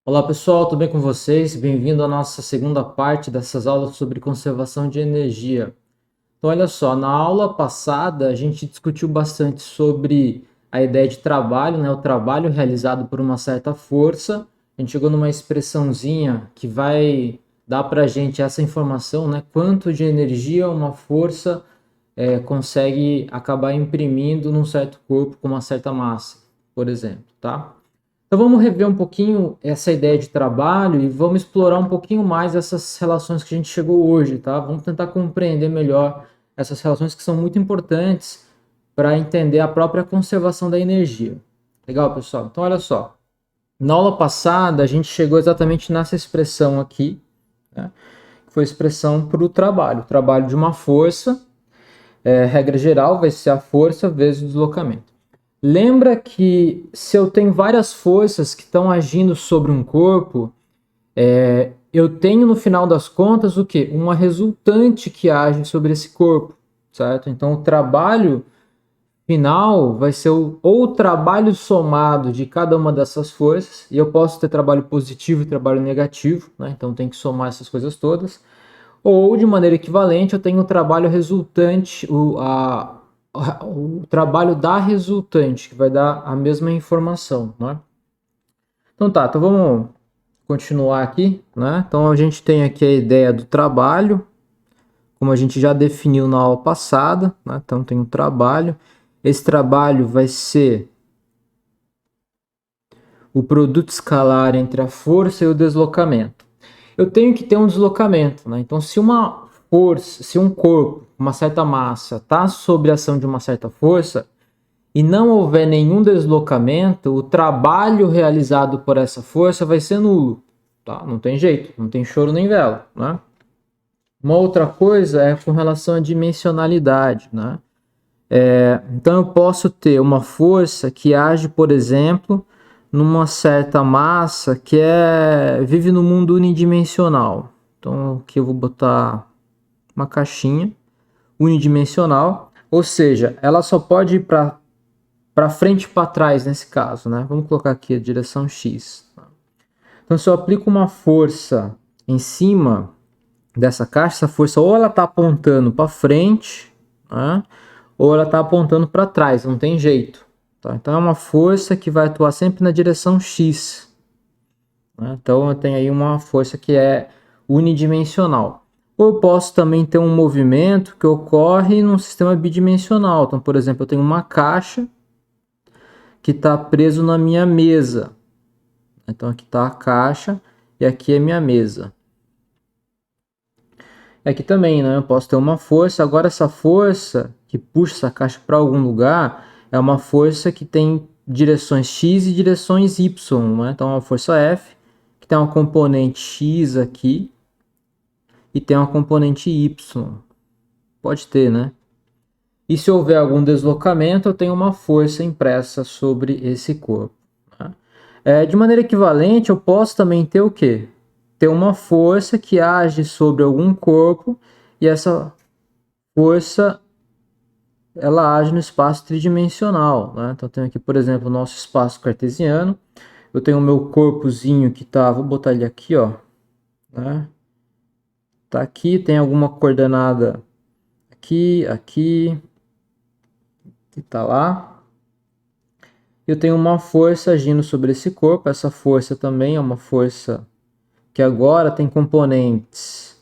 Olá pessoal, tudo bem com vocês? Bem-vindo à nossa segunda parte dessas aulas sobre conservação de energia. Então, olha só, na aula passada a gente discutiu bastante sobre a ideia de trabalho, né? O trabalho realizado por uma certa força. A gente chegou numa expressãozinha que vai dar para a gente essa informação, né? Quanto de energia uma força consegue acabar imprimindo num certo corpo com uma certa massa, por exemplo, tá? Então vamos rever um pouquinho essa ideia de trabalho e vamos explorar um pouquinho mais essas relações que a gente chegou hoje, tá? Vamos tentar compreender melhor essas relações que são muito importantes para entender a própria conservação da energia. Legal, pessoal? Então olha só. Na aula passada a gente chegou exatamente nessa expressão aqui, né? Que foi a expressão para o trabalho. O trabalho de uma força, regra geral, vai ser a força vezes o deslocamento. Lembra que se eu tenho várias forças que estão agindo sobre um corpo, eu tenho no final das contas o quê? Uma resultante que age sobre esse corpo, certo? Então o trabalho final vai ser ou o trabalho somado de cada uma dessas forças, e eu posso ter trabalho positivo e trabalho negativo, né? Então tem que somar essas coisas todas, ou de maneira equivalente eu tenho o trabalho resultante, o trabalho da resultante, que vai dar a mesma informação, né? Então tá, então vamos continuar aqui, né? Então a gente tem aqui a ideia do trabalho, como a gente já definiu na aula passada, né? Então tem um trabalho. Esse trabalho vai ser o produto escalar entre a força e o deslocamento. Eu tenho que ter um deslocamento, né? Então se uma força, se um corpo, uma certa massa, está sob a ação de uma certa força, e não houver nenhum deslocamento, o trabalho realizado por essa força vai ser nulo. Tá? Não tem jeito, não tem choro nem vela. Né? Uma outra coisa é com relação à dimensionalidade. Né? Então eu posso ter uma força que age, por exemplo, numa certa massa que vive no mundo unidimensional. Então aqui eu vou botar uma caixinha unidimensional, ou seja, ela só pode ir para frente e para trás nesse caso, né? Vamos colocar aqui a direção X. Então, se eu aplico uma força em cima dessa caixa, essa força ou ela está apontando para frente, né? Ou ela está apontando para trás, não tem jeito. Tá? Então, é uma força que vai atuar sempre na direção X. Né? Então, eu tenho aí uma força que é unidimensional. Ou eu posso também ter um movimento que ocorre num sistema bidimensional. Então, por exemplo, eu tenho uma caixa que está preso na minha mesa. Então aqui está a caixa e aqui é minha mesa. E aqui também, né? Eu posso ter uma força. Agora essa força que puxa essa caixa para algum lugar é uma força que tem direções x e direções y, né? Então é uma força F que tem uma componente x aqui e tem uma componente y. Pode ter, né? E se houver algum deslocamento, eu tenho uma força impressa sobre esse corpo. Né? De maneira equivalente, eu posso também ter o quê? Ter uma força que age sobre algum corpo e essa força ela age no espaço tridimensional. Né? Então, eu tenho aqui, por exemplo, o nosso espaço cartesiano. Eu tenho o meu corpozinho que está, vou botar ele aqui, ó. Né? Tá aqui, tem alguma coordenada aqui, aqui, e tá lá. Eu tenho uma força agindo sobre esse corpo. Essa força também é uma força que agora tem componentes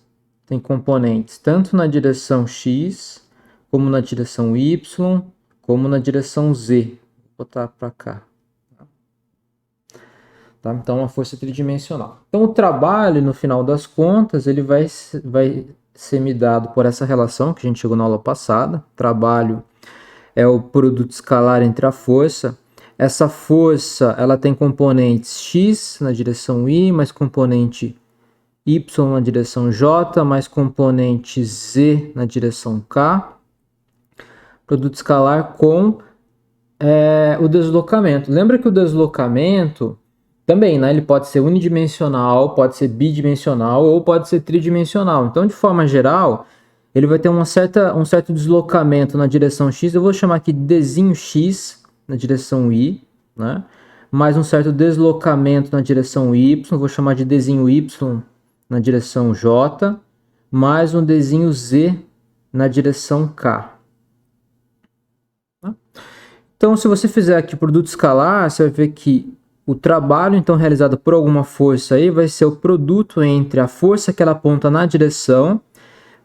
tanto na direção x, como na direção y, como na direção z. Vou botar para cá. Tá? Então, uma força tridimensional. Então, o trabalho, no final das contas, ele vai ser me dado por essa relação que a gente chegou na aula passada. Trabalho é o produto escalar entre a força. Essa força ela tem componentes x na direção y, mais componente y na direção j, mais componente z na direção k. Produto escalar com o deslocamento. Lembra que o deslocamento também, né, ele pode ser unidimensional, pode ser bidimensional ou pode ser tridimensional. Então, de forma geral, ele vai ter um certo deslocamento na direção x. Eu vou chamar aqui de dzinho x na direção y, né? mais um certo deslocamento na direção Y, vou chamar de Dzinho Y na direção J, mais um Dzinho Z na direção K. Então, se você fizer aqui produto escalar, você vai ver que o trabalho, então, realizado por alguma força aí, vai ser o produto entre a força que ela aponta na direção,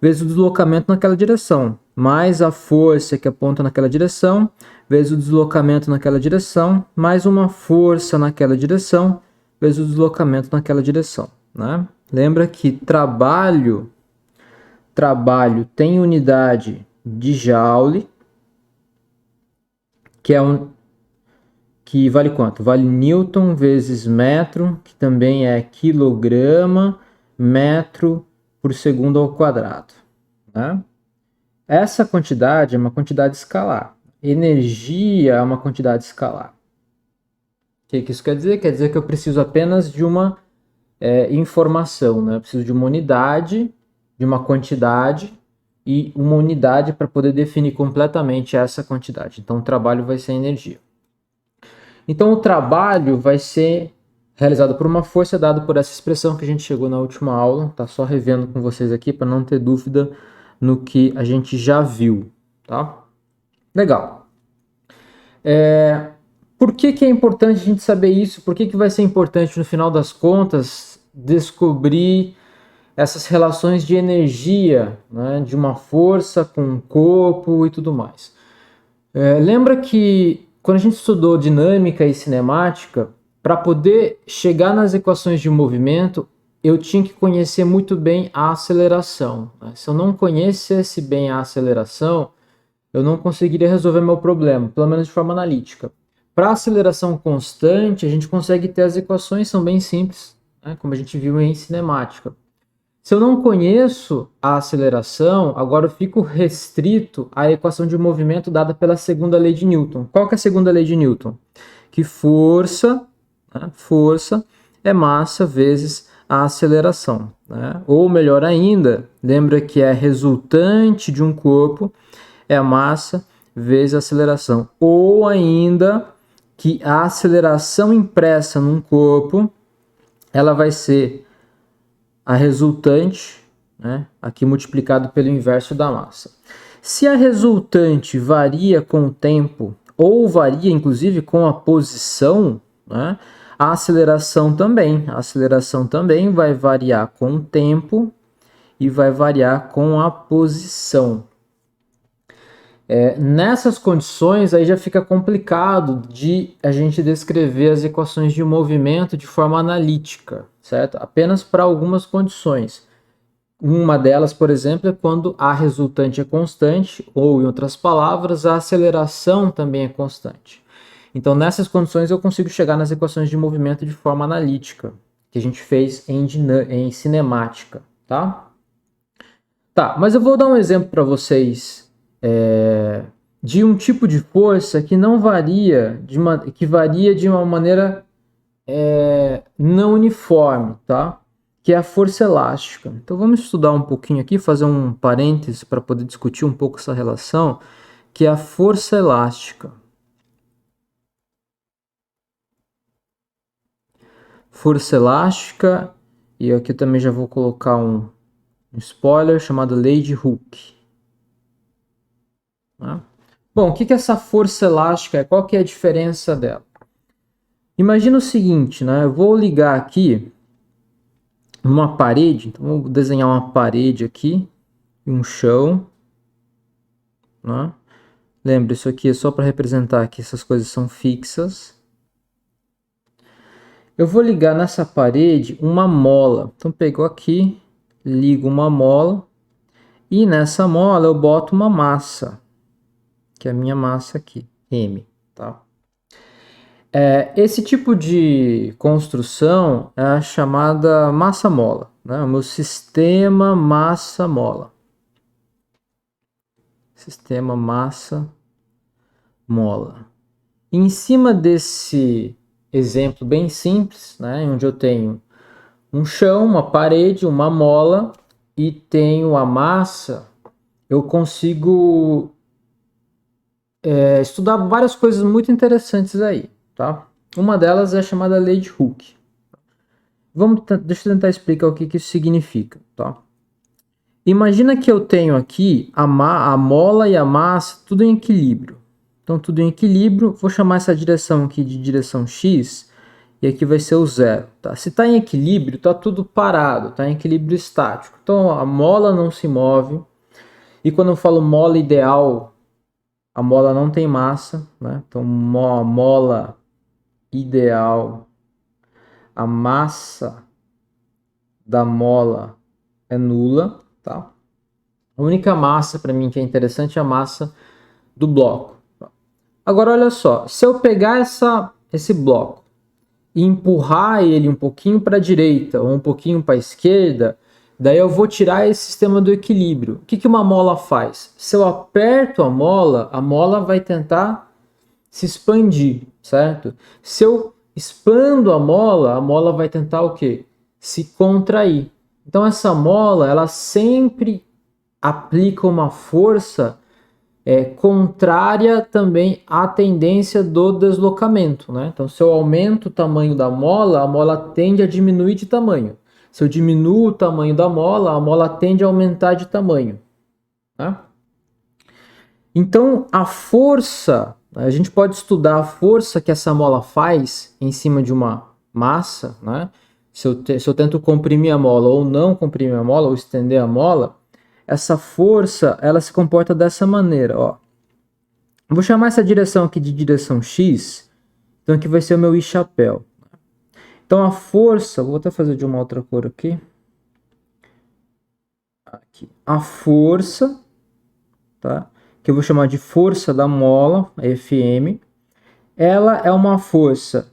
vezes o deslocamento naquela direção, mais a força que aponta naquela direção, vezes o deslocamento naquela direção, mais uma força naquela direção, vezes o deslocamento naquela direção, né? Lembra que trabalho tem unidade de Joule, que vale quanto? Vale Newton vezes metro, que também é quilograma, metro por segundo ao quadrado, né? Essa quantidade é uma quantidade escalar. Energia é uma quantidade escalar. O que isso quer dizer? Quer dizer que eu preciso apenas de uma informação, né? Eu preciso de uma unidade, de uma quantidade e uma unidade para poder definir completamente essa quantidade. Então, o trabalho vai ser energia. Então, o trabalho vai ser realizado por uma força dado por essa expressão que a gente chegou na última aula. Tá só revendo com vocês aqui para não ter dúvida no que a gente já viu, tá? Legal. Por que é importante a gente saber isso? Por que vai ser importante, no final das contas, descobrir essas relações de energia, né, de uma força com um corpo e tudo mais? Lembra que quando a gente estudou dinâmica e cinemática, para poder chegar nas equações de movimento, eu tinha que conhecer muito bem a aceleração, né? Se eu não conhecesse bem a aceleração, eu não conseguiria resolver meu problema, pelo menos de forma analítica. Para aceleração constante, a gente consegue ter as equações, são bem simples, né, como a gente viu em cinemática. Se eu não conheço a aceleração, agora eu fico restrito à equação de movimento dada pela segunda lei de Newton. Qual que é a segunda lei de Newton? Que força, né, força é massa vezes a aceleração, né? Ou melhor ainda, lembra que é resultante de um corpo é a massa vezes a aceleração. Ou ainda que a aceleração impressa num corpo, ela vai ser a resultante, né, aqui multiplicado pelo inverso da massa. Se a resultante varia com o tempo, ou varia inclusive com a posição, né, a aceleração também. A aceleração também vai variar com o tempo e vai variar com a posição. Nessas condições, aí já fica complicado de a gente descrever as equações de movimento de forma analítica, certo? Apenas para algumas condições. Uma delas, por exemplo, é quando a resultante é constante, ou, em outras palavras, a aceleração também é constante. Então, nessas condições, eu consigo chegar nas equações de movimento de forma analítica, que a gente fez em cinemática, tá? Tá, mas eu vou dar um exemplo para vocês de um tipo de força que não varia, que varia de uma maneira não uniforme, tá? Que é a força elástica. Então vamos estudar um pouquinho aqui, fazer um parêntese para poder discutir um pouco essa relação, que é a força elástica. Força elástica, e aqui eu também já vou colocar um spoiler chamado lei de Hooke. Tá? Bom, o que é essa força elástica? Qual que é a diferença dela? Imagina o seguinte, né? Eu vou ligar aqui uma parede, então vou desenhar uma parede aqui, um chão, né? Lembra, isso aqui é só para representar que essas coisas são fixas. Eu vou ligar nessa parede uma mola. Então pego aqui, ligo uma mola e nessa mola eu boto uma massa, que é a minha massa aqui, M, tá? Esse tipo de construção é a chamada massa-mola, né? O meu sistema massa-mola. Sistema massa-mola. Em cima desse exemplo bem simples, né, onde eu tenho um chão, uma parede, uma mola e tenho a massa, eu consigo estudar várias coisas muito interessantes aí, tá? Uma delas é a chamada lei de Hooke. Deixa eu tentar explicar o que isso significa, tá? Imagina que eu tenho aqui a mola e a massa tudo em equilíbrio. Então, tudo em equilíbrio, vou chamar essa direção aqui de direção X, e aqui vai ser o zero. Tá? Se está em equilíbrio, está tudo parado, está em equilíbrio estático. Então, a mola não se move. E quando eu falo mola ideal, a mola não tem massa. Né? Então, a mola ideal, a massa da mola é nula. Tá? A única massa para mim que é interessante é a massa do bloco. Agora olha só, se eu pegar esse bloco e empurrar ele um pouquinho para a direita ou um pouquinho para a esquerda, daí eu vou tirar esse sistema do equilíbrio. O que uma mola faz? Se eu aperto a mola vai tentar se expandir, certo? Se eu expando a mola vai tentar o quê? Se contrair. Então essa mola, ela sempre aplica uma força contrária também à tendência do deslocamento. Né? Então, se eu aumento o tamanho da mola, a mola tende a diminuir de tamanho. Se eu diminuo o tamanho da mola, a mola tende a aumentar de tamanho. Tá? Então, a força, a gente pode estudar a força que essa mola faz em cima de uma massa, né? Se eu tento comprimir a mola ou não comprimir a mola, ou estender a mola, essa força, ela se comporta dessa maneira, ó. Vou chamar essa direção aqui de direção X, então aqui vai ser o meu I chapéu. Então a força, vou até fazer de uma outra cor aqui. A força, tá? Que eu vou chamar de força da mola, FM, ela é uma força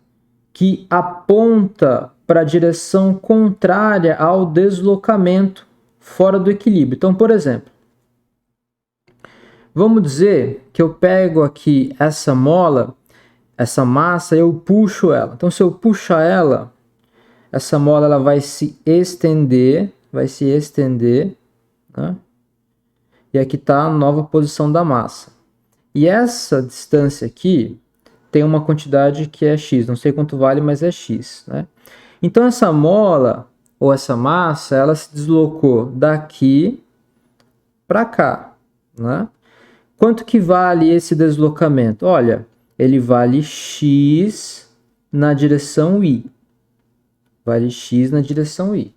que aponta para a direção contrária ao deslocamento fora do equilíbrio. Então, por exemplo, vamos dizer que eu pego aqui essa mola, essa massa, eu puxo ela. Então, se eu puxar ela, essa mola ela vai se estender, né? E aqui está a nova posição da massa. E essa distância aqui tem uma quantidade que é x, não sei quanto vale, mas é x, né? Então essa mola ou essa massa, ela se deslocou daqui para cá, né? Quanto que vale esse deslocamento? Olha, ele vale x na direção y. Vale x na direção y.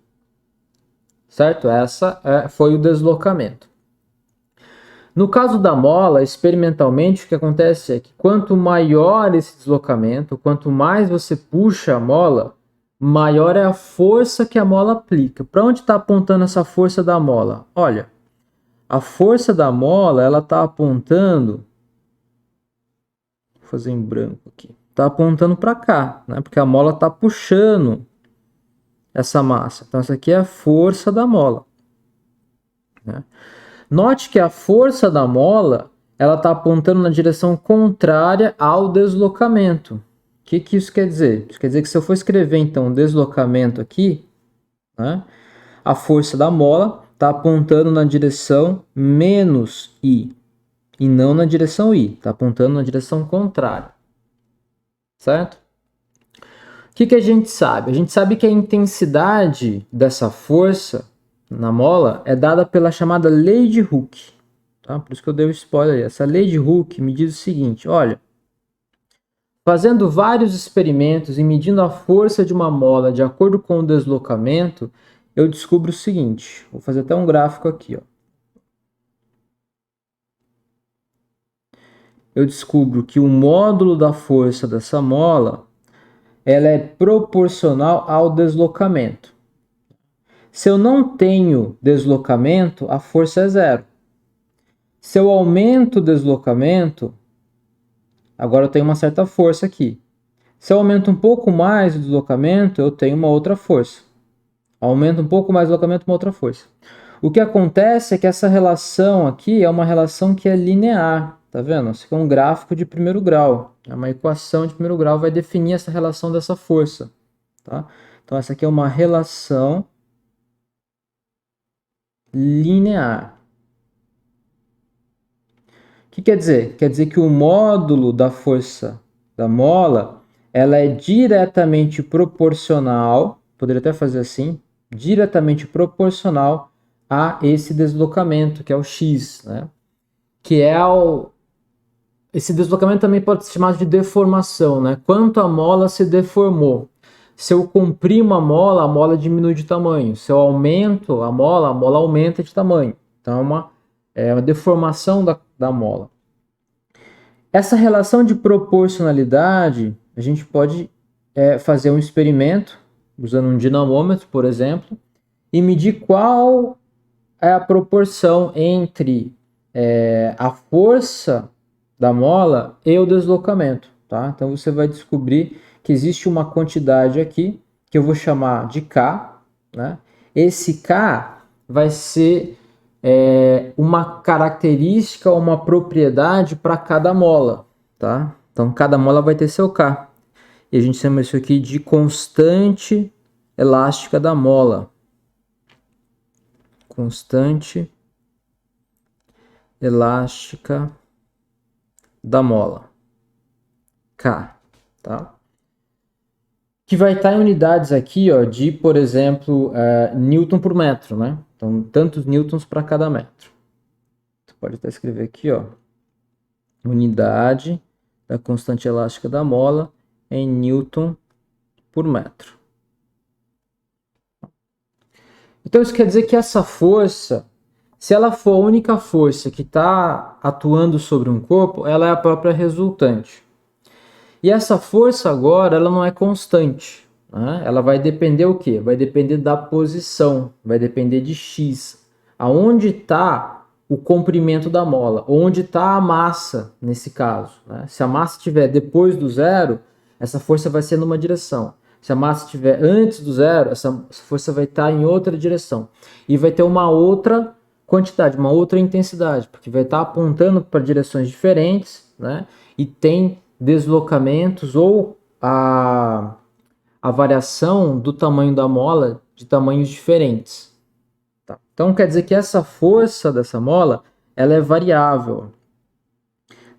Certo? Foi o deslocamento. No caso da mola, experimentalmente, o que acontece é que quanto maior esse deslocamento, quanto mais você puxa a mola, maior é a força que a mola aplica. Para onde está apontando essa força da mola? Olha, a força da mola, ela está apontando... Vou fazer em branco aqui. Está apontando para cá, né? Porque a mola está puxando essa massa. Então, essa aqui é a força da mola. Né? Note que a força da mola ela está apontando na direção contrária ao deslocamento. O que isso quer dizer? Isso quer dizer que se eu for escrever então deslocamento aqui, né, a força da mola está apontando na direção menos I e não na direção I, está apontando na direção contrária. Certo? O que a gente sabe? A gente sabe que a intensidade dessa força na mola é dada pela chamada lei de Hooke. Tá? Por isso que eu dei o spoiler aí. Essa lei de Hooke me diz o seguinte, olha, fazendo vários experimentos e medindo a força de uma mola de acordo com o deslocamento, eu descubro o seguinte, vou fazer até um gráfico aqui, ó. Eu descubro que o módulo da força dessa mola ela é proporcional ao deslocamento. Se eu não tenho deslocamento, a força é zero. Se eu aumento o deslocamento, agora eu tenho uma certa força aqui. Se eu aumento um pouco mais o deslocamento, eu tenho uma outra força. Aumento um pouco mais o deslocamento, uma outra força. O que acontece é que essa relação aqui é uma relação que é linear. Tá vendo? Isso aqui é um gráfico de primeiro grau. É uma equação de primeiro grau, vai definir essa relação dessa força. Tá? Então essa aqui é uma relação linear. O que quer dizer? Quer dizer que o módulo da força da mola ela é diretamente proporcional, poderia até fazer assim, diretamente proporcional a esse deslocamento, que é o x, né? Que é esse deslocamento também pode ser chamado de deformação, né? Quanto a mola se deformou. Se eu comprimo a mola diminui de tamanho. Se eu aumento a mola aumenta de tamanho. Então é uma deformação da mola. Essa relação de proporcionalidade, a gente pode fazer um experimento, usando um dinamômetro, por exemplo, e medir qual é a proporção entre a força da mola e o deslocamento. Tá? Então você vai descobrir que existe uma quantidade aqui, que eu vou chamar de K. Né? Esse K vai ser uma característica, uma propriedade para cada mola. Tá? Então cada mola vai ter seu K. E a gente chama isso aqui de constante elástica da mola. Constante elástica da mola. K. Tá? Que vai estar em unidades aqui, ó, de, por exemplo, Newton por metro, né? Então, tantos newtons para cada metro. Você pode até escrever aqui, ó, unidade da constante elástica da mola em Newton por metro. Então, isso quer dizer que essa força, se ela for a única força que está atuando sobre um corpo, ela é a própria resultante. E essa força agora, ela não é constante. Né? Ela vai depender o quê? Vai depender da posição, vai depender de x. Aonde está o comprimento da mola? Onde está a massa, nesse caso? Né? Se a massa estiver depois do zero, essa força vai ser numa direção. Se a massa estiver antes do zero, essa força vai estar em outra direção. E vai ter uma outra quantidade, uma outra intensidade, porque vai estar apontando para direções diferentes, né? E tem deslocamentos ou a variação do tamanho da mola de tamanhos diferentes. Tá? Então quer dizer que essa força dessa mola ela é variável.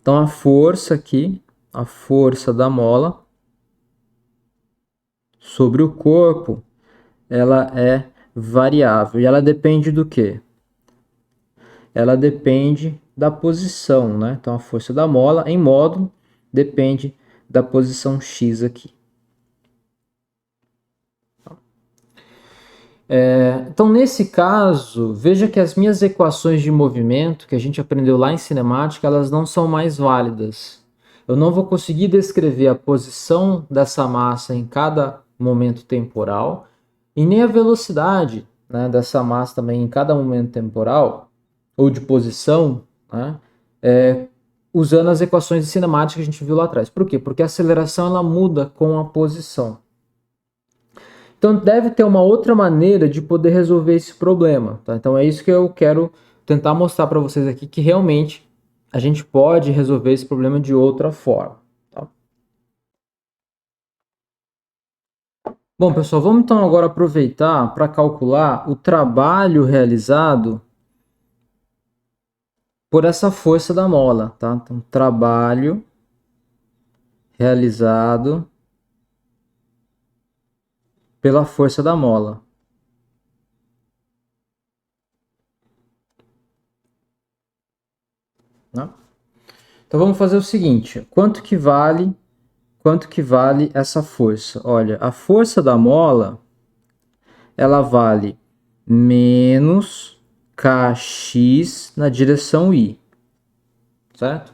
Então a força aqui, a força da mola sobre o corpo, ela é variável. E ela depende do quê? Ela depende da posição, né? Então a força da mola em módulo depende da posição x aqui. Então, nesse caso, veja que as minhas equações de movimento que a gente aprendeu lá em cinemática, elas não são mais válidas. Eu não vou conseguir descrever a posição dessa massa em cada momento temporal e nem a velocidade, né, dessa massa também em cada momento temporal ou de posição, né, usando as equações de cinemática que a gente viu lá atrás. Por quê? Porque a aceleração ela muda com a posição. Então deve ter uma outra maneira de poder resolver esse problema. Tá? Então é isso que eu quero tentar mostrar para vocês aqui, que realmente a gente pode resolver esse problema de outra forma. Tá? Bom, pessoal, vamos então agora aproveitar para calcular o trabalho realizado por essa força da mola. Tá? Então, trabalho realizado pela força da mola. Né? Então vamos fazer o seguinte, quanto que vale essa força? Olha, a força da mola, ela vale menos kx na direção y, certo?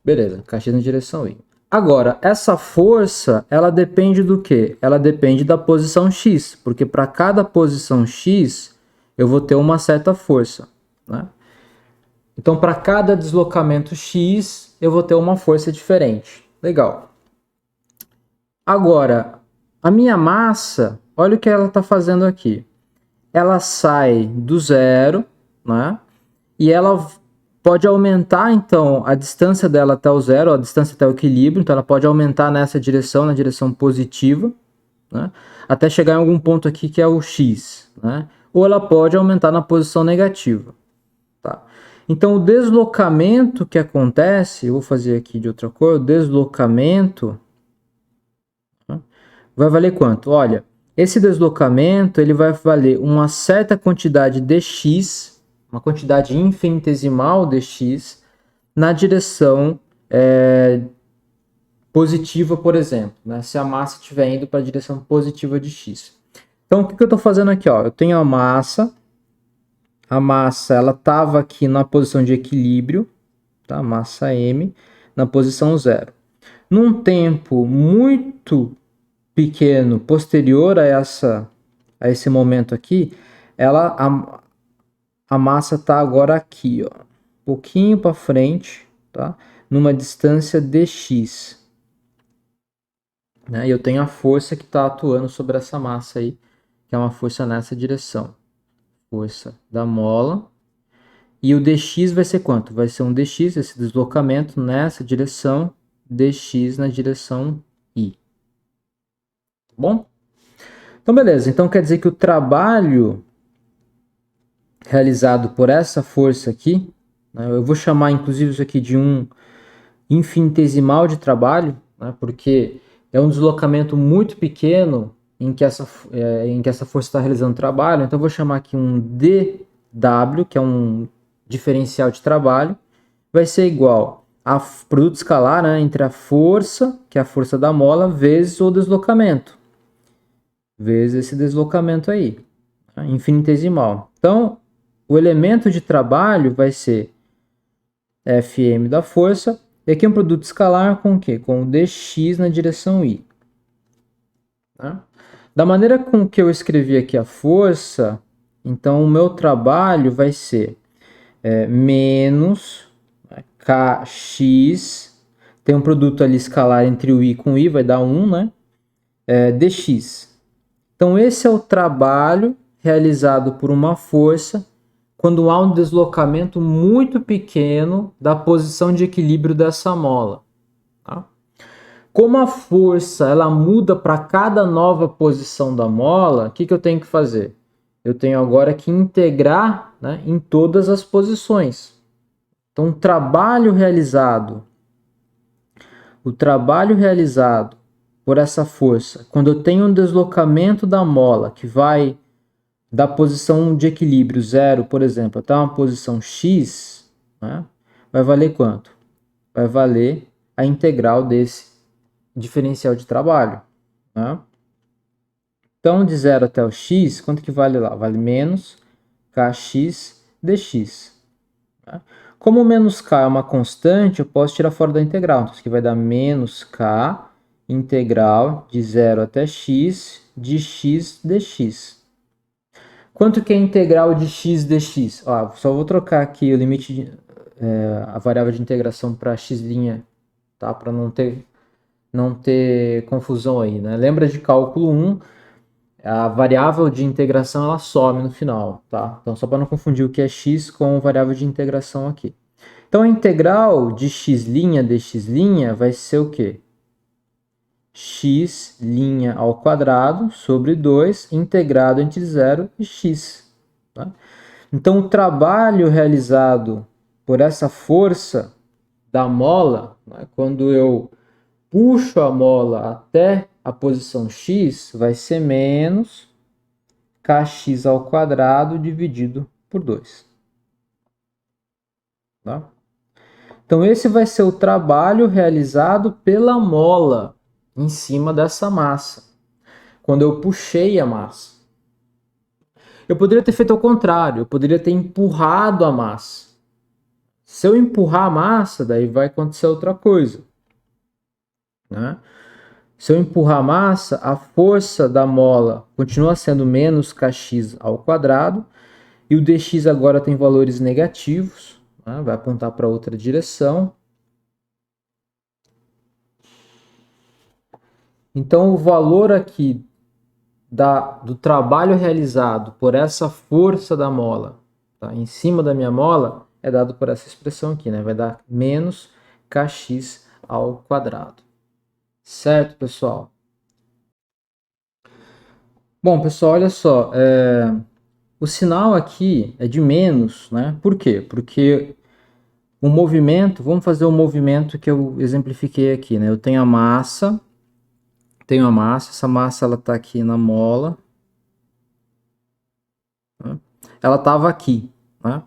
Beleza, kx na direção y. Agora, essa força, ela depende do quê? Ela depende da posição x, porque para cada posição x, eu vou ter uma certa força, né? Então, para cada deslocamento x, eu vou ter uma força diferente. Legal. Agora, a minha massa, olha o que ela está fazendo aqui. Ela sai do zero, né? E ela pode aumentar, então, a distância dela até o zero, a distância até o equilíbrio. Então, ela pode aumentar nessa direção, na direção positiva, né? Até chegar em algum ponto aqui que é o x, né? Ou ela pode aumentar na posição negativa. Tá? Então, o deslocamento que acontece, eu vou fazer aqui de outra cor, o deslocamento vai valer quanto? Olha, esse deslocamento ele vai valer uma certa quantidade de x, uma quantidade infinitesimal de x, na direção positiva, por exemplo, né? Se a massa estiver indo para a direção positiva de x. Então, o que eu estou fazendo aqui? Ó? Eu tenho a massa ela estava aqui na posição de equilíbrio, tá? Massa m, na posição 0. Num tempo muito pequeno, posterior a esse momento aqui, a massa está agora aqui, ó, um pouquinho para frente, tá? Numa distância dx. Né? E eu tenho a força que está atuando sobre essa massa aí, que é uma força nessa direção. Força da mola. E o dx vai ser quanto? Vai ser um dx, esse deslocamento nessa direção, dx na direção y. Tá bom? Então, beleza. Então, quer dizer que o trabalho realizado por essa força aqui, né, eu vou chamar, inclusive, isso aqui de um infinitesimal de trabalho, né, porque é um deslocamento muito pequeno em que essa força está realizando trabalho. Então, eu vou chamar aqui um dW, que é um diferencial de trabalho, vai ser igual a produto escalar, né, entre a força, que é a força da mola, vezes o deslocamento. Vezes esse deslocamento aí, tá? Infinitesimal. Então, o elemento de trabalho vai ser Fm da força, e aqui é um produto escalar com o quê? Com o dx na direção y. Tá? Da maneira com que eu escrevi aqui a força, então o meu trabalho vai ser menos kx, tem um produto ali escalar entre o y com o y, vai dar 1, né? Dx. Então esse é o trabalho realizado por uma força quando há um deslocamento muito pequeno da posição de equilíbrio dessa mola. Tá? Como a força ela muda para cada nova posição da mola, o que eu tenho que fazer? Eu tenho agora que integrar, né, em todas as posições. Então, o trabalho realizado por essa força, quando eu tenho um deslocamento da mola que vai da posição de equilíbrio 0, por exemplo, até uma posição x, né, vai valer quanto? Vai valer a integral desse diferencial de trabalho. Né? Então, de 0 até o x, quanto que vale lá? Vale menos kx dx. Né? Como o menos k é uma constante, eu posso tirar fora da integral. Então, isso aqui vai dar menos k integral de 0 até x de x dx. Quanto que é a integral de x dx? Só vou trocar aqui o limite, a variável de integração para x', tá? Para não ter confusão aí, né? Lembra de cálculo 1, a variável de integração ela some no final, tá? Então, só para não confundir o que é x com variável de integração aqui. Então, a integral de x' dx' vai ser o quê? X' ao quadrado sobre 2 integrado entre 0 e x. Tá? Então, o trabalho realizado por essa força da mola, né, quando eu puxo a mola até a posição x, vai ser menos kx ao quadrado dividido por 2. Tá? Então, esse vai ser o trabalho realizado pela mola em cima dessa massa, quando eu puxei a massa. Eu poderia ter feito ao contrário, eu poderia ter empurrado a massa. Se eu empurrar a massa, daí vai acontecer outra coisa. Né? Se eu empurrar a massa, a força da mola continua sendo menos kx ao quadrado, e o dx agora tem valores negativos, né? Vai apontar para outra direção. Então, o valor aqui do trabalho realizado por essa força da mola, tá, em cima da minha mola, é dado por essa expressão aqui, né? Vai dar menos kx ao quadrado. Certo, pessoal? Bom, pessoal, olha só. O sinal aqui é de menos, né? Por quê? Porque o movimento, vamos fazer o movimento que eu exemplifiquei aqui, né? Eu tenho a massa tenho a massa, essa massa ela está aqui na mola, né? Ela estava aqui, né?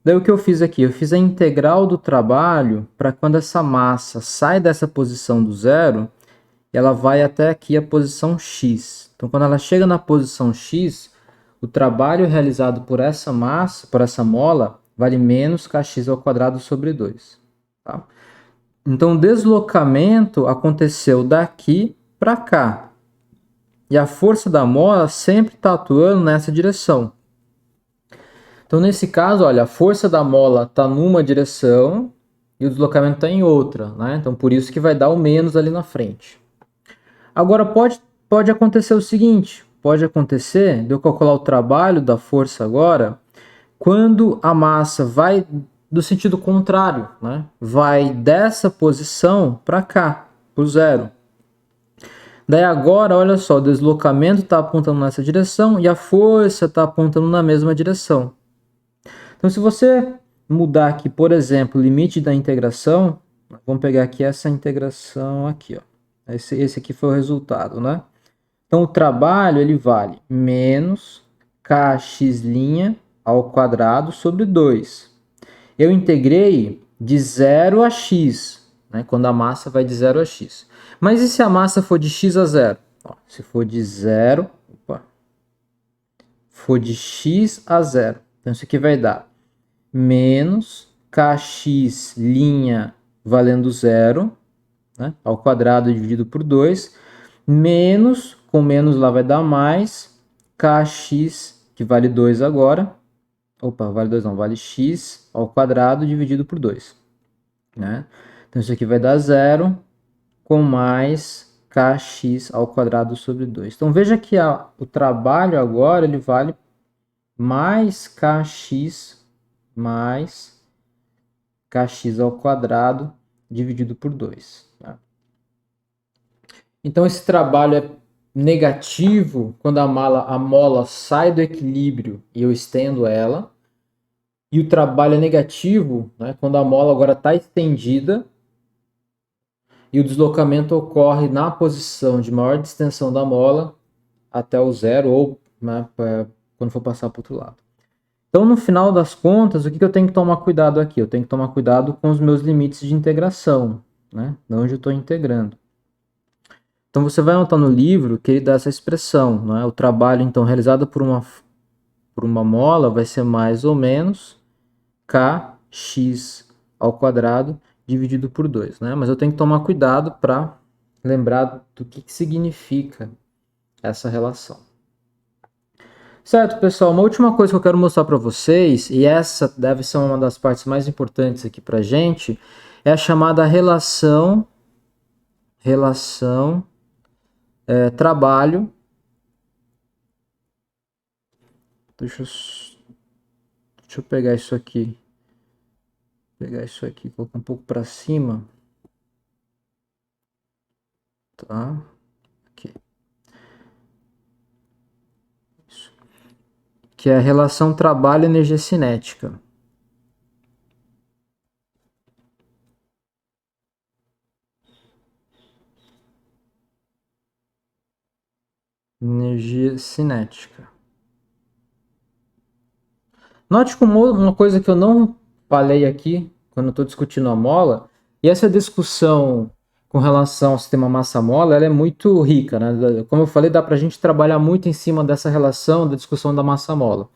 Daí o que eu fiz aqui? Eu fiz a integral do trabalho para quando essa massa sai dessa posição do zero, ela vai até aqui a posição x. Então quando ela chega na posição x, o trabalho realizado por essa massa, por essa mola, vale menos kx ao quadrado sobre 2. Tá? Então o deslocamento aconteceu daqui para cá. E a força da mola sempre está atuando nessa direção. Então, nesse caso, olha, a força da mola está numa direção e o deslocamento está em outra, né? Então, por isso que vai dar o menos ali na frente. Agora, pode acontecer o seguinte, pode acontecer de eu calcular o trabalho da força agora quando a massa vai do sentido contrário, né? Vai dessa posição para cá, para o zero. Daí agora, olha só, o deslocamento está apontando nessa direção e a força está apontando na mesma direção. Então, se você mudar aqui, por exemplo, o limite da integração, vamos pegar aqui essa integração aqui, ó. Esse aqui foi o resultado, né? Então, o trabalho ele vale menos kx' ao quadrado sobre 2. Eu integrei de 0 a x, né? Quando a massa vai de 0 a x. Mas e se a massa for de x a 0? Ó, se for de 0, for de x a 0, então isso aqui vai dar menos kx' valendo 0, né, ao quadrado dividido por 2, menos, com menos lá vai dar mais, kx, que vale 2 agora, vale 2 não, vale x ao quadrado dividido por 2. Né? Então isso aqui vai dar 0, com mais kx ao quadrado sobre 2. Então veja que o trabalho agora ele vale mais kx ao quadrado dividido por 2. Tá? Então esse trabalho é negativo quando a mola sai do equilíbrio e eu estendo ela. E o trabalho é negativo, né, quando a mola agora está estendida e o deslocamento ocorre na posição de maior distensão da mola até o zero ou, né, quando for passar para o outro lado. Então, no final das contas, o que eu tenho que tomar cuidado aqui? Eu tenho que tomar cuidado com os meus limites de integração, né? De onde eu estou integrando. Então, você vai anotar no livro que ele dá essa expressão, não é? O trabalho, então, realizado por uma mola vai ser mais ou menos kx ao quadrado dividido por 2, né? Mas eu tenho que tomar cuidado para lembrar do que significa essa relação. Certo, pessoal, uma última coisa que eu quero mostrar para vocês, e essa deve ser uma das partes mais importantes aqui para a gente, é a chamada relação trabalho. Deixa eu pegar isso aqui. Colocar um pouco para cima. Tá? Aqui. Isso. Que é a relação trabalho-energia cinética. Energia cinética. Note como uma coisa que eu não falei aqui, quando eu estou discutindo a mola, e essa discussão com relação ao sistema massa-mola, ela é muito rica, né? Como eu falei, dá para a gente trabalhar muito em cima dessa relação da discussão da massa-mola.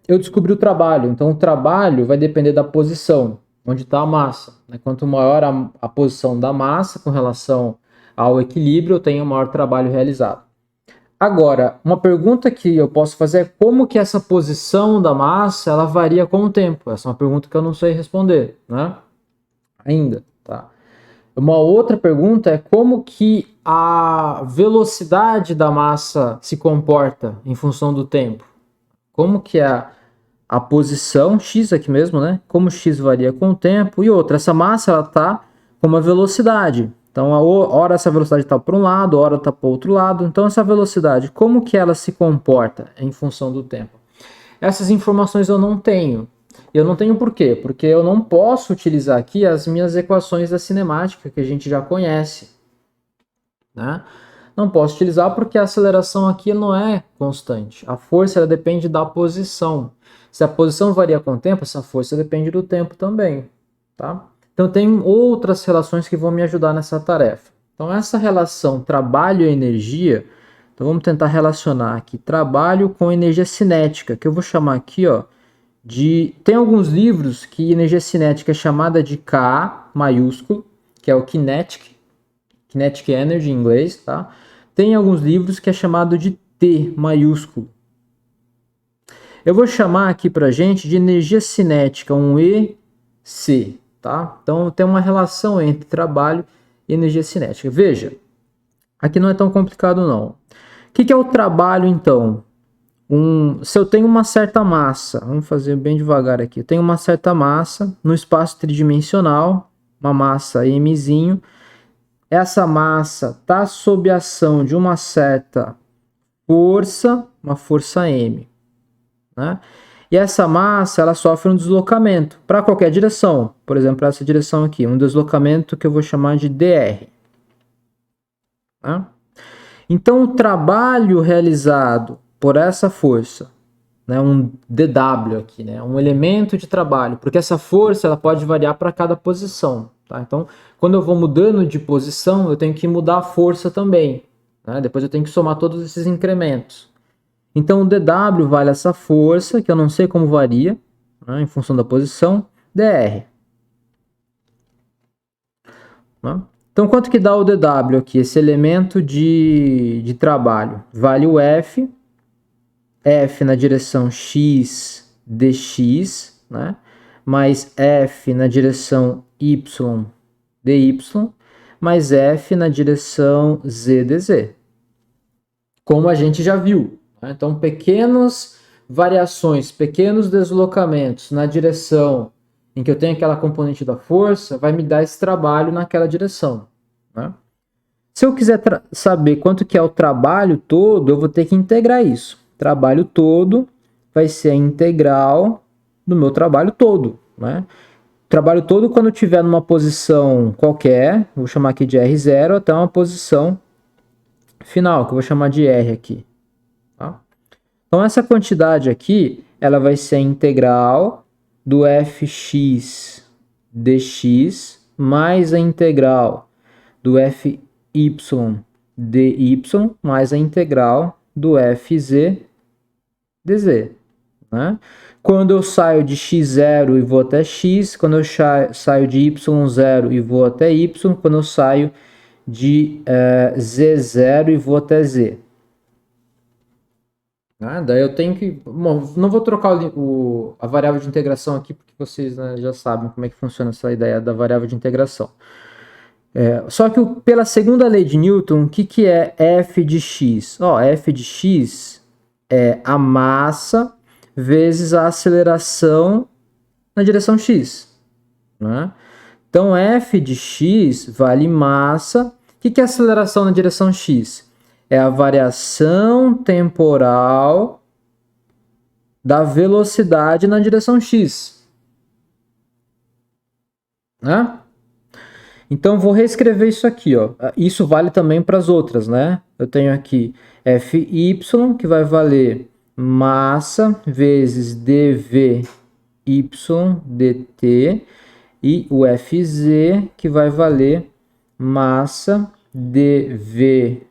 Eu descobri o trabalho, então o trabalho vai depender da posição, onde está a massa. Né? Quanto maior a posição da massa com relação ao equilíbrio, eu tenho maior trabalho realizado. Agora, uma pergunta que eu posso fazer é como que essa posição da massa ela varia com o tempo? Essa é uma pergunta que eu não sei responder, né? Ainda, tá? Uma outra pergunta é como que a velocidade da massa se comporta em função do tempo? Como que a posição x aqui mesmo, né? Como x varia com o tempo e outra, essa massa ela tá com uma velocidade. Então, a hora essa velocidade está para um lado, a hora está para o outro lado. Então, essa velocidade, como que ela se comporta em função do tempo? Essas informações eu não tenho. Eu não tenho por quê? Porque eu não posso utilizar aqui as minhas equações da cinemática que a gente já conhece. né? Não posso utilizar porque a aceleração aqui não é constante. A força ela depende da posição. Se a posição varia com o tempo, essa força depende do tempo também, tá? Então tem outras relações que vão me ajudar nessa tarefa. Então essa relação trabalho e energia, então vamos tentar relacionar aqui trabalho com energia cinética, que eu vou chamar aqui, ó, tem alguns livros que energia cinética é chamada de K maiúsculo, que é o Kinetic Energy em inglês, tá? Tem alguns livros que é chamado de T maiúsculo. Eu vou chamar aqui pra gente de energia cinética, um EC, tá? Então tem uma relação entre trabalho e energia cinética. Veja, aqui não é tão complicado não. O que é o trabalho então? Se eu tenho uma certa massa, vamos fazer bem devagar aqui. Eu tenho uma certa massa no espaço tridimensional, uma massa mzinho. Essa massa está sob a ação de uma certa força, uma força m, né? E essa massa ela sofre um deslocamento para qualquer direção, por exemplo, essa direção aqui, um deslocamento que eu vou chamar de dr. Né? Então, o trabalho realizado por essa força, né, um dW aqui, né, um elemento de trabalho, porque essa força ela pode variar para cada posição. Tá? Então, quando eu vou mudando de posição, eu tenho que mudar a força também. Né? Depois eu tenho que somar todos esses incrementos. Então, o dW vale essa força, que eu não sei como varia, né, em função da posição, dr. Né? Então, quanto que dá o dW aqui? Esse elemento de trabalho. Vale o F na direção x dx, né? Mais F na direção y dy, mais F na direção z dz. Como a gente já viu. Né? Então, pequenas variações, pequenos deslocamentos na direção em que eu tenho aquela componente da força, vai me dar esse trabalho naquela direção. Né? Se eu quiser saber quanto que é o trabalho todo, eu vou ter que integrar isso. Trabalho todo vai ser a integral do meu trabalho todo. Né? Trabalho todo quando eu estiver numa posição qualquer, vou chamar aqui de R0, até uma posição final, que eu vou chamar de R aqui. Tá? Então, essa quantidade aqui, ela vai ser a integral do fx dx mais a integral do fy dy mais a integral do fz dz. Né? Quando eu saio de x0 e vou até x, quando eu saio de y0 e vou até y, quando eu saio de z0 e vou até z. Daí eu tenho que... Bom, não vou trocar a variável de integração aqui, porque vocês, né, já sabem como é que funciona essa ideia da variável de integração. Só que pela segunda lei de Newton, o que é f de x? F de x é a massa vezes a aceleração na direção x. Né? Então, f de x vale massa. O que é aceleração na direção x? É a variação temporal da velocidade na direção x. Né? Então, vou reescrever isso aqui. Ó. Isso vale também para as outras, né? Eu tenho aqui Fy, que vai valer massa vezes dvy dt, e o Fz, que vai valer massa dvz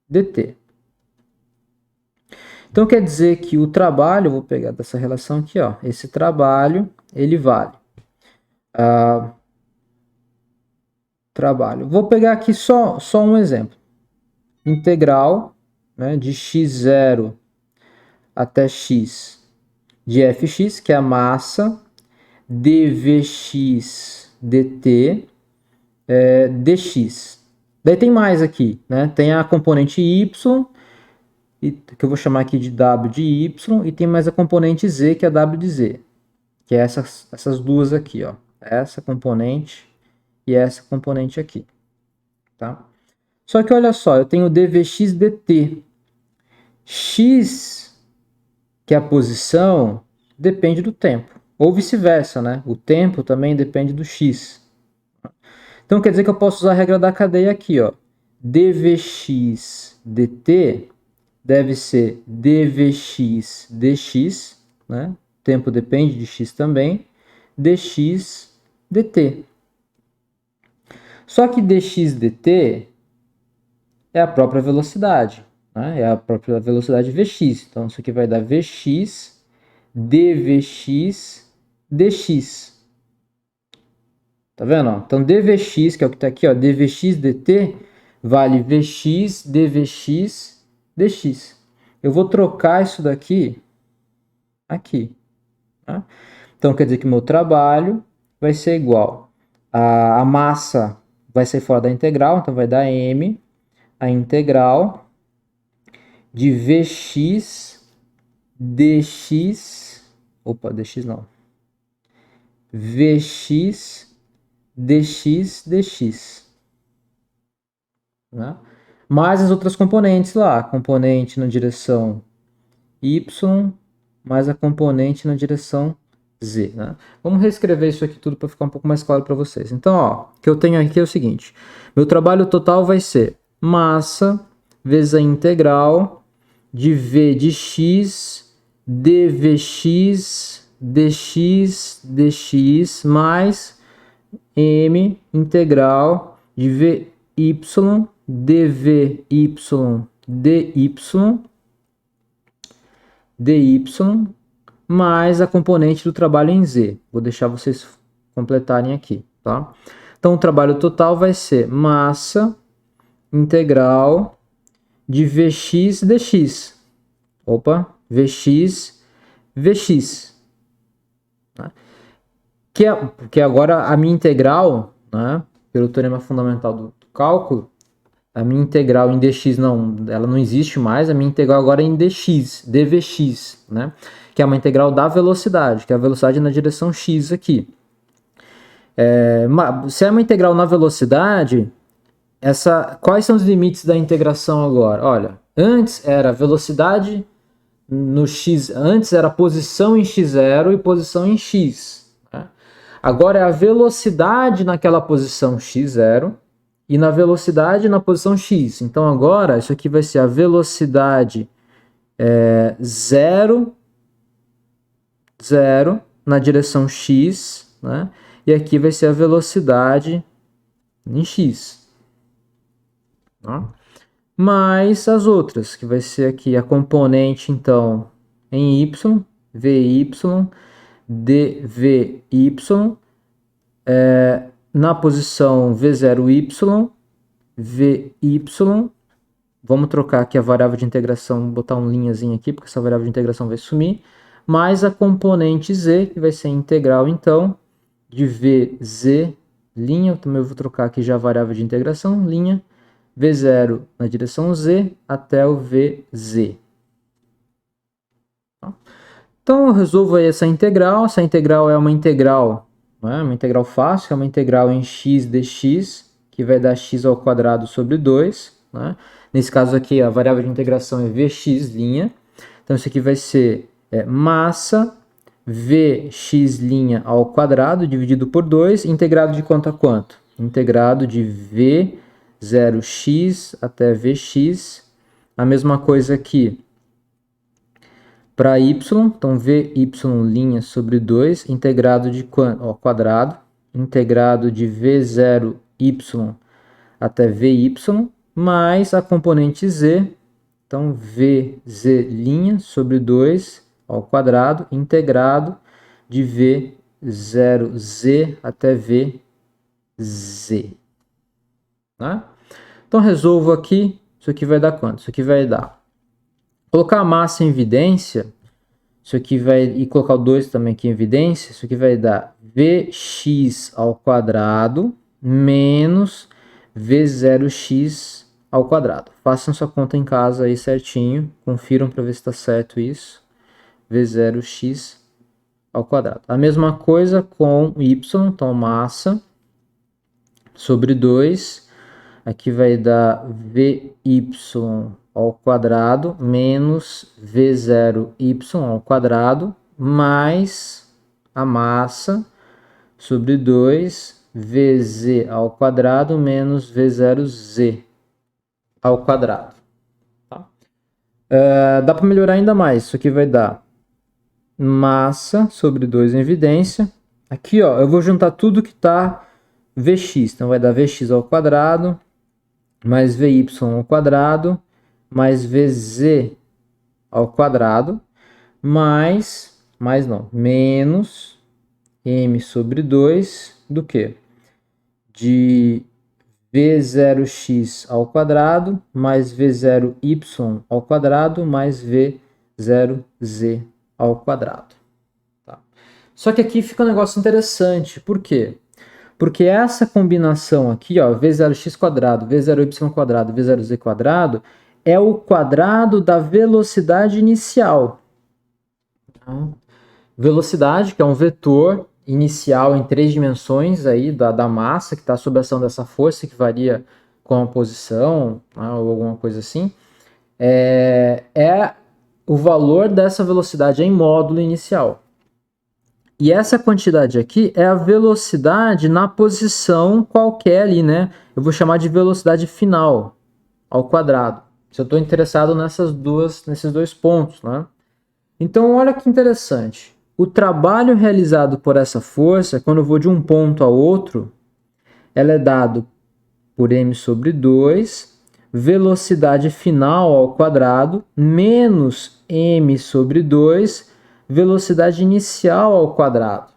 dt. Então, quer dizer que o trabalho, vou pegar dessa relação aqui, ó, esse trabalho, ele vale. Trabalho. Vou pegar aqui só um exemplo. Integral, né, de x0 até x de fx, que é a massa, dvx dt dx. Daí tem mais aqui, né? Tem a componente y, que eu vou chamar aqui de w de y, e tem mais a componente z, que é w de z, que é essas duas aqui, ó. Essa componente e essa componente aqui, tá? Só que olha só, eu tenho dvx dt. X, que é a posição, depende do tempo. Ou vice-versa, né? O tempo também depende do x. Então quer dizer que eu posso usar a regra da cadeia aqui, ó. dvx dt deve ser dvx dx, né? O tempo depende de x também, dx dt. Só que dx dt é a própria velocidade, né? É a própria velocidade vx. Então isso aqui vai dar vx dvx dx. Tá vendo? Então dvx, que é o que está aqui, ó, dvx dt vale vx dvx dx. Eu vou trocar isso daqui aqui. Tá? Então quer dizer que meu trabalho vai ser igual a massa vai sair fora da integral, então vai dar m a integral de vx dx, opa, dx não, vx dx dx, né? Mais as outras componentes lá, componente na direção y mais a componente na direção z, né? Vamos reescrever isso aqui tudo para ficar um pouco mais claro para vocês. Então, ó, o que eu tenho aqui é o seguinte: meu trabalho total vai ser massa vezes a integral de v de x dvx dx dx mais m integral de vy dvy dy mais a componente do trabalho em z. Vou deixar vocês completarem aqui, tá? Então, o trabalho total vai ser massa integral de vx dx. Opa, vx vx. Né? Que agora a minha integral, né, pelo teorema fundamental do cálculo, a minha integral em dx ela não existe mais, a minha integral agora é em dvx, né? Que é uma integral da velocidade, que é a velocidade na direção x aqui. Se é uma integral na velocidade, quais são os limites da integração agora? Olha, antes era velocidade no x, antes era posição em x0 e posição em x. Né? Agora é a velocidade naquela posição x0 e na velocidade na posição x. Então agora isso aqui vai ser a velocidade 0 na direção x, né? E aqui vai ser a velocidade em x. Tá? Mais as outras, que vai ser aqui a componente, então, em y, vy, dvy, na posição v0y, vy, vamos trocar aqui a variável de integração, botar um linhazinho aqui, porque essa variável de integração vai sumir, mais a componente z, que vai ser a integral, então, de vz, linha, eu também vou trocar aqui já a variável de integração, linha, v0 na direção z até o vz. Então eu resolvo aí essa integral é uma integral, né, uma integral fácil, é uma integral em x dx, que vai dar x ao quadrado sobre 2, né? Nesse caso aqui a variável de integração é vx', então isso aqui vai ser massa vx' ao quadrado dividido por 2, integrado de quanto a quanto? Integrado de v0x até vx, a mesma coisa aqui para y, então vy' sobre 2, integrado de quanto? Ao quadrado, integrado de v0y até vy, mais a componente z, então vz' sobre 2 ao quadrado, integrado de v0z até vz. Né? Então resolvo aqui, isso aqui vai dar quanto? Isso aqui vai dar, colocar a massa em evidência, isso aqui vai, e colocar o 2 também aqui em evidência, isso aqui vai dar vx ao quadrado menos v0x ao quadrado. Façam sua conta em casa aí certinho, confiram para ver se está certo isso. v0x ao quadrado. A mesma coisa com y, então massa sobre 2, aqui vai dar vy ao quadrado menos v0y ao quadrado mais a massa sobre 2 Vz ao quadrado menos V0z ao quadrado. Tá? Dá para melhorar ainda mais. Isso aqui vai dar massa sobre 2 em evidência. Aqui, ó, eu vou juntar tudo que está Vx. Então, vai dar Vx ao quadrado mais Vy ao quadrado mais Vz ao quadrado menos m sobre 2 do que? De V0x ao quadrado mais V0y ao quadrado mais V0z ao quadrado. Tá? Só que aqui fica um negócio interessante. Por quê? Porque essa combinação aqui, ó, V0x quadrado, V0y quadrado, V0z quadrado, é o quadrado da velocidade inicial. Então, velocidade, que é um vetor inicial em 3 dimensões aí da massa que está sob a ação dessa força, que varia com a posição, né, ou alguma coisa assim, é o valor dessa velocidade em módulo inicial. E essa quantidade aqui é a velocidade na posição qualquer ali, né? Eu vou chamar de velocidade final ao quadrado. Se eu estou interessado nesses dois pontos, né? Então, olha que interessante. O trabalho realizado por essa força, quando eu vou de um ponto a outro, ela é dado por m sobre 2, velocidade final ao quadrado, menos m sobre 2, velocidade inicial ao quadrado.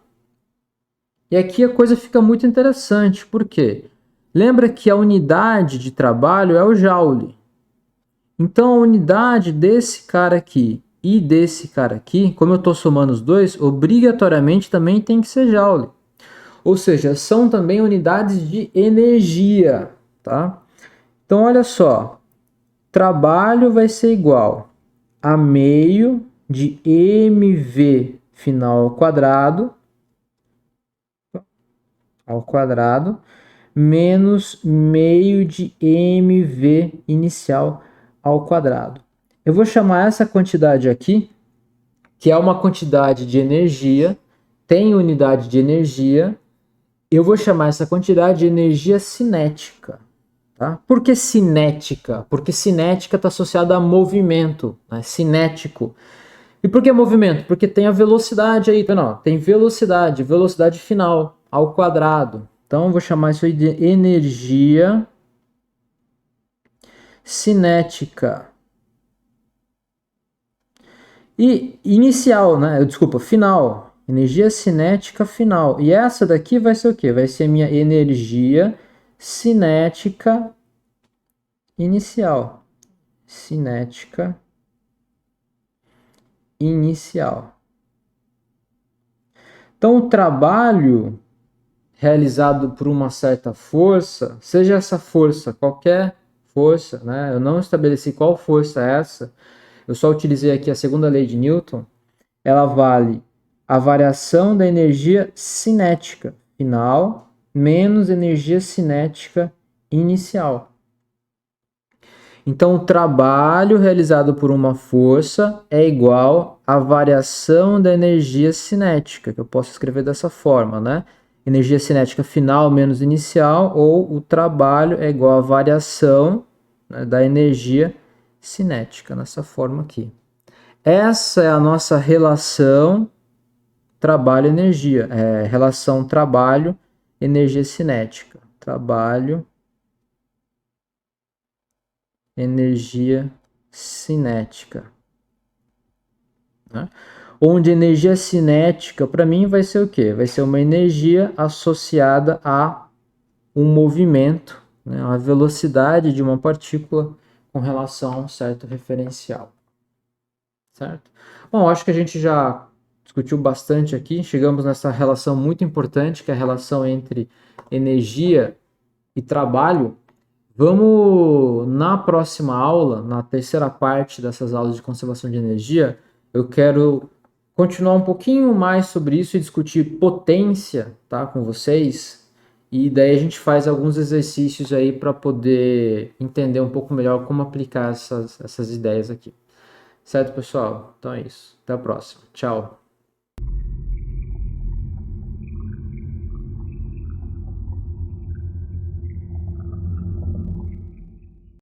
E aqui a coisa fica muito interessante, por quê? Lembra que a unidade de trabalho é o joule. Então, a unidade desse cara aqui e desse cara aqui, como eu estou somando os dois, obrigatoriamente também tem que ser joule. Ou seja, são também unidades de energia, tá? Então, olha só, trabalho vai ser igual a meio de mv final ao quadrado menos meio de mv inicial ao quadrado. Eu vou chamar essa quantidade aqui, que é uma quantidade de energia, tem unidade de energia, eu vou chamar essa quantidade de energia cinética. Tá? Por que cinética? Porque cinética está associada a movimento, né? Cinético. E por que movimento? Porque tem a velocidade aí, não, tem velocidade final ao quadrado. Então, eu vou chamar isso aí de energia cinética. E inicial, né? Desculpa, final. Energia cinética final. E essa daqui vai ser o quê? Vai ser a minha energia cinética inicial. Cinética inicial. Então, o trabalho realizado por uma certa força, seja essa força qualquer força, né? Eu não estabeleci qual força é essa, eu só utilizei aqui a segunda lei de Newton, ela vale a variação da energia cinética final menos energia cinética inicial. Então, o trabalho realizado por uma força é igual à variação da energia cinética, que eu posso escrever dessa forma, né? Energia cinética final menos inicial, ou o trabalho é igual à variação, né, da energia cinética, nessa forma aqui. Essa é a nossa relação trabalho-energia, relação trabalho-energia cinética. Trabalho, energia cinética. Né? Onde energia cinética, para mim, vai ser o quê? Vai ser uma energia associada a um movimento, né? A velocidade de uma partícula com relação a um certo referencial. Certo? Bom, acho que a gente já discutiu bastante aqui, chegamos nessa relação muito importante, que é a relação entre energia e trabalho. Vamos, na próxima aula, na terceira parte dessas aulas de conservação de energia, eu quero continuar um pouquinho mais sobre isso e discutir potência, tá, com vocês. E daí a gente faz alguns exercícios aí para poder entender um pouco melhor como aplicar essas ideias aqui. Certo, pessoal? Então é isso. Até a próxima. Tchau.